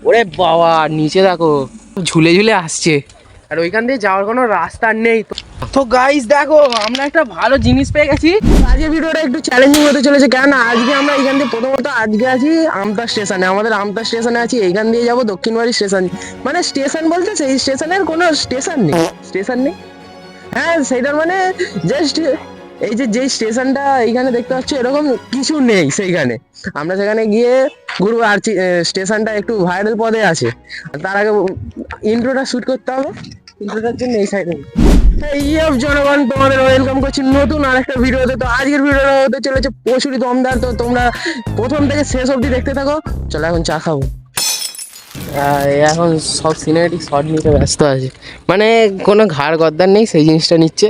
ওরে বাবা নিচে দেখো ঝুলে ঝুলে আসছে, আর ওইখান দিয়ে যাওয়ার কোনো রাস্তা নেই। তো গাইস দেখো আমরা একটা ভালো জিনিস পেয়ে গেছি। আজকে ভিডিওটা একটু চ্যালেঞ্জিং হতে চলেছে, কেন আজকে আমরা এইখান দিয়ে প্রথমত আজকে আছি আমতা স্টেশনে, আমাদের আমতা স্টেশনে আছি। এইখান দিয়ে যাবো দক্ষিণবাড়ি স্টেশন, মানে স্টেশন বলতে সেই স্টেশনের কোনো স্টেশন নেই, হ্যাঁ সেইটার মানে জাস্ট এই যে স্টেশনটা এইখানে দেখতে পাচ্ছ এরকম কিছু নেই, সেইখানে আমরা সেখানে গিয়ে ঘুরবো। আর স্টেশনটা একটু ভাইরাল পদে আছে, তার আগে ইন্ট্রোটা শুট করতে হবে। ইন্ট্রোটার জন্য এই সাইডে জনগণ তোমাদের ওয়েলকাম করছি নতুন আর একটা ভিডিওতে। তো আজকের ভিডিওটা হতে চলেছে প্রচুরই দমদার, তো তোমরা প্রথম থেকে শেষ অবধি দেখতে থাকো। চলো এখন চা খাবো। এখন সব সিনেমেটিক শট নিতে ব্যস্ত আছে, মানে কোনো ঘাড় গদ্দার নেই, সেই জিনিসটা নিচ্ছে।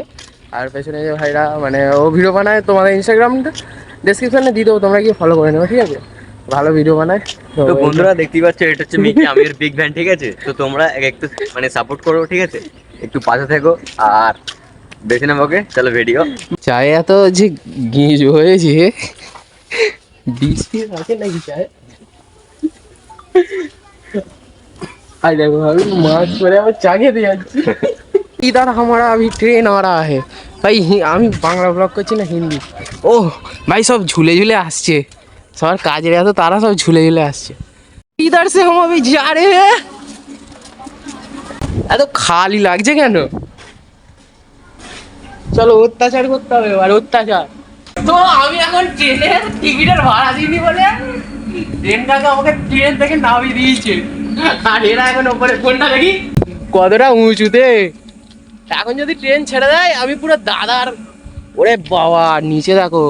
আর পেছনে যে ভাইরা মানে ও ভিডিও বানায়, তোমাদের ইনস্টাগ্রামটা ডেসক্রিপশনে দিয়ে দেবো, তোমরা গিয়ে ফলো করে নেবো, ঠিক আছে? ভালো ভিডিও বানায়। তো বন্ধুরা দেখতেই পাচ্ছ এটা হচ্ছে মিকি, আমি এর বিগ ফ্যান, ঠিক আছে? তো তোমরা একটু মানে সাপোর্ট করো, ঠিক আছে? একটু পাশে থেকো আর বেছে নেবো। ওকে চলো ভিডিও। চায়ে এত যে গিজ হয়েছে, বিস্কিট আছে নাকি চায়ে? আর দেখো আমি মাছ করে আবার চা খেতে যাচ্ছি। इधर हमारा अभी ट्रेन आ रहा है भाई। আমি বাংলা ব্লগ করছি না হিন্দি। ও ভাই সব ঝুলে ঝুলে আসছে, সবার কাজের এত তারা সব ঝুলে ঝুলে আসছে। इधर से हम अभी जा रहे हैं। এত খালি লাগছে কেন? চলো অত্যাচার করতে হবে এবার, অত্যাচার। তো আমি এখন ট্রেনের টিকিটের ভাড়া দিইনি বলে ট্রেনটাকে আমাকে ট্রেন থেকে নামিয়ে দিয়েছে, আর এরা এখন ওপরে ফোনটা দেখি কতটা উঁচুতে। এখন যদি ট্রেন ছেড়ে দেয় আমি পুরো দাদার। ওরে বাবা নিচে দেখো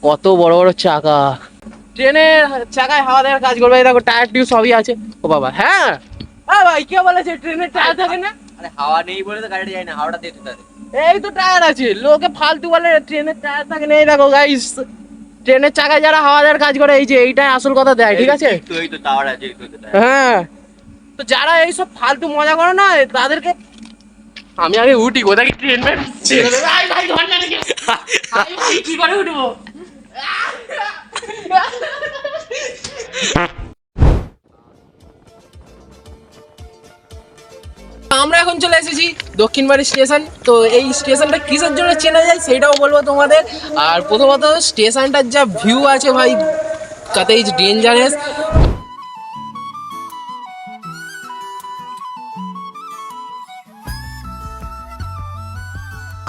কত বড় বড় চাকা, ট্রেনের চাকায় হাওয়া দেওয়ার কাজ করবে। এই দেখো টায়ার টিউব সবই আছে। ও বাবা হ্যাঁ ভাই কে বলেছে ট্রেনের টায়ার থাকে না? আরে হাওয়া নেই বলে তো গাড়িটা যায় না, হাওয়াটা দিয়ে দিতে হবে। এই তো টায়ার আছে, লোকে ফালতু বলে ট্রেনের টায়ার থাকে না। এই দেখো গাইস ট্রেনের চাকায় যারা হাওয়া দেওয়ার কাজ করে এই যে এইটাই আসল কথা দেয়, ঠিক আছে? এই তো টাওয়ার আছে, এই তো হ্যাঁ তো যারা এইসব ফালতু মজা করে না তাদেরকে আমি আগে উঠি। কোথায় কি ট্রেন ভাই ঘন্টা থেকে কি করে উঠবো? আমরা এখন চলে এসেছি দক্ষিণবাড়ি স্টেশন। তো এই স্টেশনটা কিসের জন্য চেনা যায় সেটাও বলবো তোমাদের। আর প্রথমত স্টেশনটার যা ভিউ আছে ভাই কতই ডেঞ্জারাস।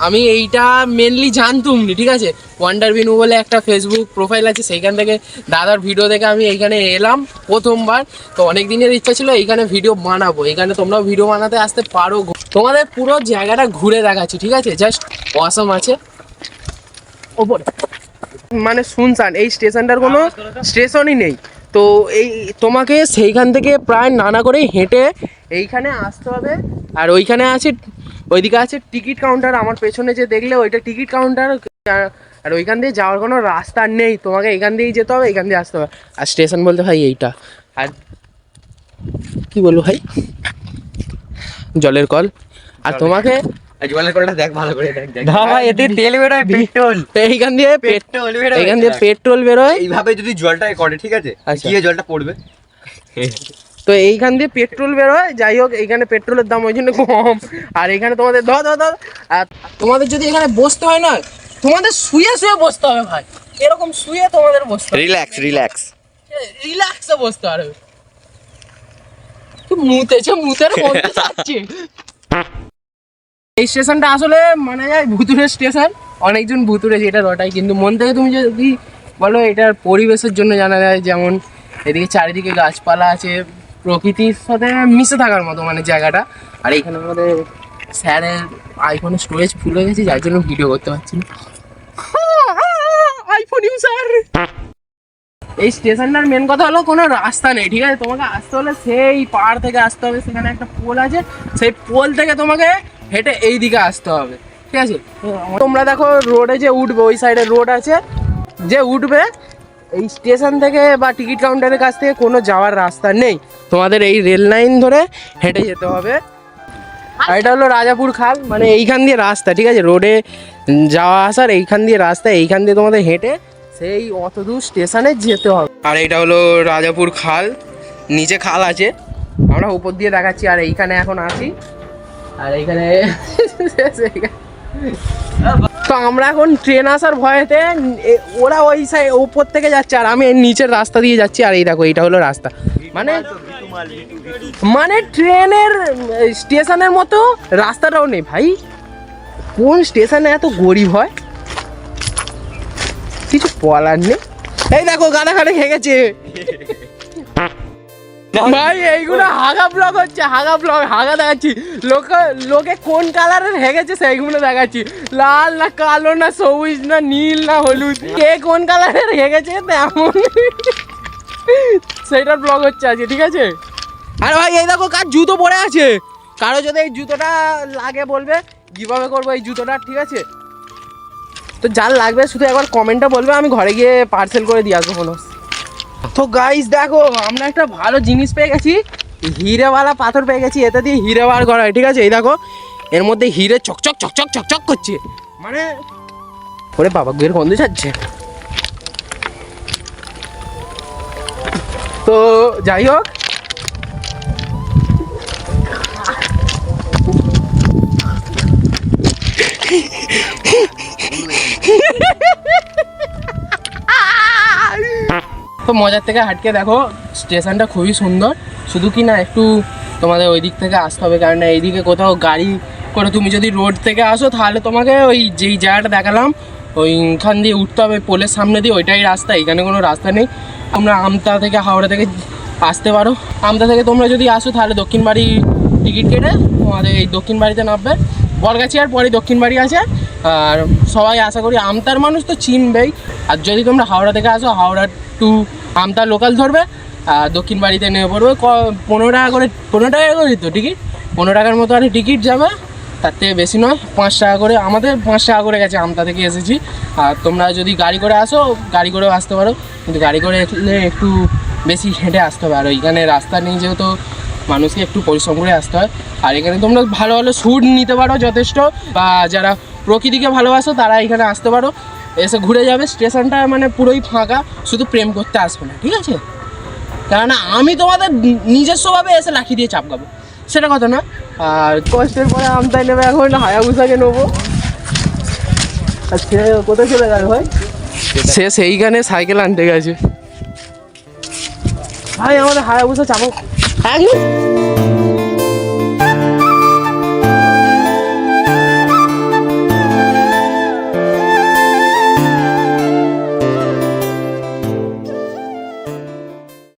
আমি এইটা মেনলি জানতুম নি, ঠিক আছে? ওয়ান্ডার বিনু বলে একটা ফেসবুক প্রোফাইল আছে, সেইখান থেকে দাদার ভিডিও দেখে আমি এইখানে এলাম প্রথমবার। তো অনেক দিনের ইচ্ছা ছিল এইখানে ভিডিও বানাবো, এইখানে তোমরাও ভিডিও বানাতে আসতে পারো। তোমাদের পুরো জায়গাটা ঘুরে দেখাচ্ছি, ঠিক আছে? জাস্ট অসম আছে ওপরে, মানে শুনশান, এই স্টেশনটার কোনো স্টেশনই নেই। তো এই তোমাকে সেইখান থেকে প্রায় নানা করেই হেঁটে এইখানে আসতে হবে। আর ওইখানে আছে, ওইদিকে আছে টিকিট কাউন্টার, আমার পেছনে যে দেখলে ওইটা টিকিট কাউন্টার। আর ওইখান দিয়ে যাওয়ার কোনো রাস্তা নেই, তোমাকে এইখান দিয়েই যেতে হবে, এইখান দিয়ে আসতে হবে। আর স্টেশন বলতে ভাই এইটা। আর কি বলবো ভাই, জলের কল। আর তোমাকে জলের কলটা দেখ ভালো করে, দেখ দেখ ভাই এতে তেল বেরোয়, পেট্রোল। এইখান দিয়ে পেট্রোল বেরোয়, এইখান দিয়ে পেট্রোল বেরোয়। এইভাবে যদি জলটা করে, ঠিক আছে, গিয়ে জলটা পড়বে। তো এইখান দিয়ে পেট্রোল বেরোয়। যাই হোক এইখানে পেট্রোলের দাম ওই জন্য কম। আর এখানে তোমাদের ধর আর তোমাদের যদি এখানে বসতে হয় না, তোমাদের শুয়ে শুয়ে বসতে হবে ভাই, এরকম শুয়ে তোমাদের বসতে হবে, রিল্যাক্স রিল্যাক্সে বসতে পারবে। মুতের মধ্যে যাচ্ছে। এই স্টেশনটা আসলে মানে যায় ভুতুরে স্টেশন, অনেকজন ভুতুরেছে এটা রটাই, কিন্তু মন থেকে তুমি যদি বলো এটার পরিবেশের জন্য জানা যায়। যেমন এদিকে চারিদিকে গাছপালা আছে, প্রকৃতির সাথে মিশে থাকার মতো মানে জায়গাটা। আর এইখানে আমাদের স্যারের আইফোনের স্টোরেজ ফুল হয়ে গেছে, যার জন্য ভিডিও করতে পারছি না। IPhone user. এই স্টেশনটার মেন কথা হলো কোনো রাস্তা নেই, ঠিক আছে? তোমাকে আসতে হলে সেই পাহাড় থেকে আসতে হবে, সেখানে একটা পোল আছে, সেই পোল থেকে তোমাকে হেঁটে এই দিকে আসতে হবে, ঠিক আছে? তোমরা দেখো রোডে যে উঠবে, ওই সাইডে রোড আছে, যে উঠবে এই স্টেশন থেকে বা টিকিট কাউন্টারের কাছ থেকে কোনো যাওয়ার রাস্তা নেই, তোমাদের এই রেল লাইন ধরে হেঁটে যেতে হবে। আর এটা হলো রাজাপুর খাল, মানে এইখান দিয়ে রাস্তা, ঠিক আছে? রোডে যাওয়া আসার এইখান দিয়ে রাস্তা, এইখান দিয়ে তোমাদের হেঁটে সেই অত দূর স্টেশনে যেতে হবে। আর এটা হলো রাজাপুর খাল, নিচে খাল আছে, আমরা উপর দিয়ে দেখাচ্ছি। আর এইখানে এখন আছি, আর এইখানে তো আমরা এখন ট্রেন আসার ভয়েতে ওরা ওই সাইড ওপর থেকে যাচ্ছে আর আমি নিচের রাস্তা দিয়ে যাচ্ছি। আর এই দেখো এইটা হলো রাস্তা, মানে মানে ট্রেনের স্টেশনের মতো রাস্তাটাও নেই ভাই। কোন স্টেশনে এত গরিব হয় কিছু বলার নেই। এই দেখো গাদা খাটে খেয়ে গেছে ভাই, এইগুলো হাগা ব্লগ হচ্ছে, হাগা ব্লগ, হাগা দেখাচ্ছি। লোকে কোন কালারের হেগেছে সেইগুলো দেখাচ্ছি, লাল না কালো না সবুজ না নীল না হলুদ, কে কোন কালারের হেগেছে তেমন সেইটার ব্লগ হচ্ছে আজকে, ঠিক আছে। আর ভাই এই দেখো কার জুতো পরে আছে, কারো যদি এই জুতোটা লাগে বলবে, কিভাবে করবো এই জুতোটা, ঠিক আছে। তো যার লাগবে শুধু একবার কমেন্টটা বলবে, আমি ঘরে গিয়ে পার্সেল করে দিয়ে আসবো কোনো। তো গাইস দেখো আমরা একটা ভালো জিনিস পেয়ে গেছি, হিরেওয়ালা পাথর পেয়ে গেছি, এতে দিয়ে হিরে বার করা হয়, ঠিক আছে। এই দেখো এর মধ্যে হিরে চকচক চকচক চকচক করছে, মানে ওরে বাবা গুয়ের গন্ধ ছাড়ছে। তো যাই হোক, তো মজার থেকে হাটকে দেখো স্টেশনটা খুবই সুন্দর, শুধু কি না একটু তোমাদের ওই দিক থেকে আসতে হবে, কারণ এইদিকে কোথাও গাড়ি করে তুমি যদি রোড থেকে আসো তাহলে তোমাকে ওই যেই জায়গাটা দেখালাম ওইখান দিয়ে উঠতে হবে, পোলের সামনে দিয়ে, ওইটাই রাস্তা, এখানে কোনো রাস্তা নেই। তোমরা আমতা থেকে হাওড়া থেকে আসতে পারো, আমতা থেকে তোমরা যদি আসো তাহলে দক্ষিণ বাড়ি টিকিট কেটে তোমাদের এই দক্ষিণ বাড়িতে নামবে, বরগাছিয়ার পরে দক্ষিণ বাড়ি আছে। আর সবাই আশা করি আমতার মানুষ তো চিনবেই, আর যদি তোমরা হাওড়া থেকে আসো হাওড়া টু আমতা লোকাল ধরবে, আর দক্ষিণ বাড়িতে নেমে পড়বে। 15 টাকা করে, 15 টাকা করে তো টিকিট, 15 টাকার মতো আর টিকিট যাবে, তার থেকে বেশি নয়, 5 টাকা করে, আমাদের 5 টাকা করে গেছে, আমতা থেকে এসেছি। আর তোমরা যদি গাড়ি করে আসো গাড়ি করেও আসতে পারো, কিন্তু গাড়ি করে এলে একটু বেশি হেঁটে আসতে হবে, আর ওইখানে রাস্তা নেই যেহেতু মানুষকে একটু পরিশ্রম করে আসতে হয়। আর এখানে তোমরা ভালো ভালো শ্যুট নিতে পারো যথেষ্ট, বা যারা প্রকৃতিকে ভালোবাসো তারা এখানে আসতে পারো, এসে ঘুরে যাবে। স্টেশনটা মানে পুরোই ফাঁকা, শুধু প্রেম করতে আসবে না, ঠিক আছে। কেননা আমি তোমাদের নিজস্বভাবে এসে লাঠি দিয়ে চাপকাবো, সেটা কথা না। আর কষ্টের পরে আমতাই নেবে, এখন হায়াবুসাকে নেবো। আর সে কোথায় চলে গেল ভাই? সে সেইখানে সাইকেল আনতে গেছে ভাই, আমাদের হায়াবুসা চাপক।